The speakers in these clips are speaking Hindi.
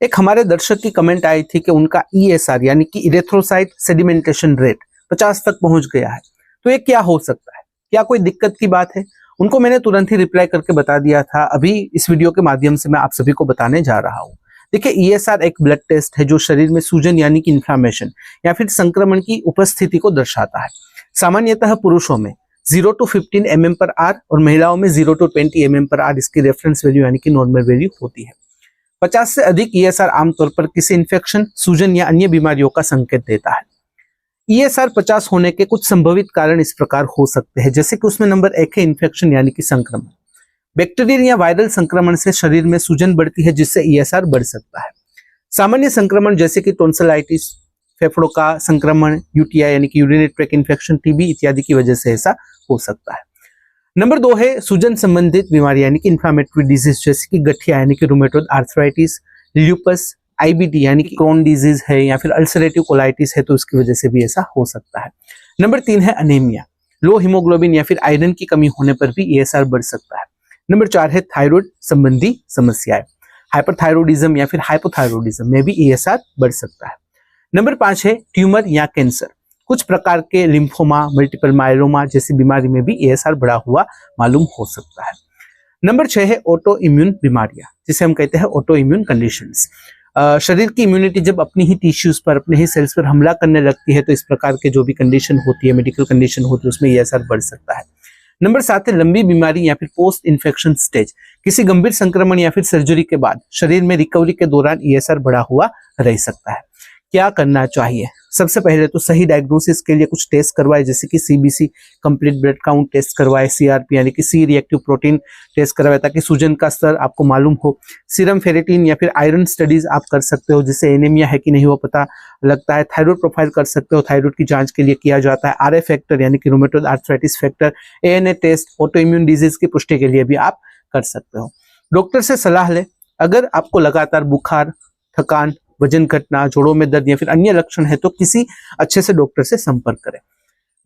एक हमारे दर्शक की कमेंट आई थी कि उनका ESR यानी कि इरेथ्रोसाइट सेडिमेंटेशन रेट 50 तक पहुंच गया है, तो ये क्या हो सकता है, क्या कोई दिक्कत की बात है? उनको मैंने तुरंत ही रिप्लाई करके बता दिया था। अभी इस वीडियो के माध्यम से मैं आप सभी को बताने जा रहा हूं। देखिए, ESR एक ब्लड टेस्ट है जो शरीर में सूजन यानी कि इन्फ्लामेशन या फिर संक्रमण की उपस्थिति को दर्शाता है। सामान्यतः पुरुषों में 0 to 15 mm/h और महिलाओं में 0 to 20 mm/h इसकी रेफरेंस वैल्यू यानी कि नॉर्मल वैल्यू होती है। 50 से अधिक ESR आमतौर पर किसी इन्फेक्शन, सूजन या अन्य बीमारियों का संकेत देता है। ESR 50 होने के कुछ संभावित कारण इस प्रकार हो सकते हैं, जैसे कि उसमें नंबर 1 है इन्फेक्शन यानी कि संक्रमण। बैक्टीरियल या वायरल संक्रमण से शरीर में सूजन बढ़ती है, जिससे ESR बढ़ सकता है। सामान्य संक्रमण जैसे कि टॉन्सिलाइटिस, फेफड़ों का संक्रमण, UTI यानी कि यूरिनरी ट्रैक्ट इन्फेक्शन, TB इत्यादि की वजह से ऐसा हो सकता है। नंबर 2 है सूजन संबंधित बीमारी यानी कि इन्फ्लामेटरी डिजीज, जैसे कि गठिया यानी कि रूमेटॉइड आर्थराइटिस, ल्यूपस, IBD यानी कि क्रोन डिजीज है या फिर अल्सरेटिव कोलाइटिस है, तो उसकी वजह से भी ऐसा हो सकता है। नंबर 3 है अनीमिया, लो हीमोग्लोबिन या फिर आयरन की कमी होने पर भी ESR बढ़ सकता है। नंबर 4 है थायराइड संबंधी समस्याएं, हाइपरथायरॉइडिज्म या फिर हाइपोथायरॉइडिज्म में भी ESR बढ़ सकता है। नंबर 5 है ट्यूमर या कैंसर, कुछ प्रकार के लिम्फोमा, मल्टीपल मायलोमा जैसी बीमारी में भी ESR बढ़ा हुआ मालूम हो सकता है। नंबर 6 है ऑटो इम्यून बीमारियां, जिसे हम कहते हैं ऑटो इम्यून कंडीशंस। शरीर की इम्यूनिटी जब अपनी ही टिश्यूज पर, अपने ही सेल्स पर हमला करने लगती है, तो इस प्रकार के जो भी कंडीशन होती है, मेडिकल कंडीशन होती है, उसमें ESR बढ़ सकता है। नंबर 7 है लंबी बीमारी या फिर पोस्ट इन्फेक्शन स्टेज, किसी गंभीर संक्रमण या फिर सर्जरी के बाद शरीर में रिकवरी के दौरान ESR बढ़ा हुआ रह सकता है। क्या करना चाहिए? सबसे पहले तो सही डायग्नोसिस के लिए कुछ टेस्ट करवाए, जैसे कि CBC complete blood count test करवाए, CRP यानी कि सी रिएक्टिव प्रोटीन टेस्ट करवाए, ताकि सूजन का स्तर आपको मालूम हो। सीरम फेरेटिन या फिर आयरन स्टडीज आप कर सकते हो, जिससे एनीमिया है कि नहीं वो पता लगता है। थायराइड प्रोफाइल कर सकते हो, थायराइड की जांच के लिए किया जाता है। RA फैक्टर यानी कि rheumatoid arthritis factor, ANA test autoimmune disease की पुष्टि के लिए भी आप कर सकते हो। डॉक्टर से सलाह ले। अगर आपको लगातार बुखार, थकान, वजन घटना, जोड़ों में दर्द या फिर अन्य लक्षण है, तो किसी अच्छे से डॉक्टर से संपर्क करें।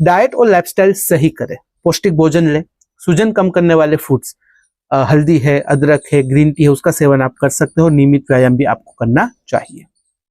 डाइट और लाइफस्टाइल सही करें, पौष्टिक भोजन लें, सूजन कम करने वाले फूड्स, हल्दी है, अदरक है, ग्रीन टी है, उसका सेवन आप कर सकते हो। नियमित व्यायाम भी आपको करना चाहिए।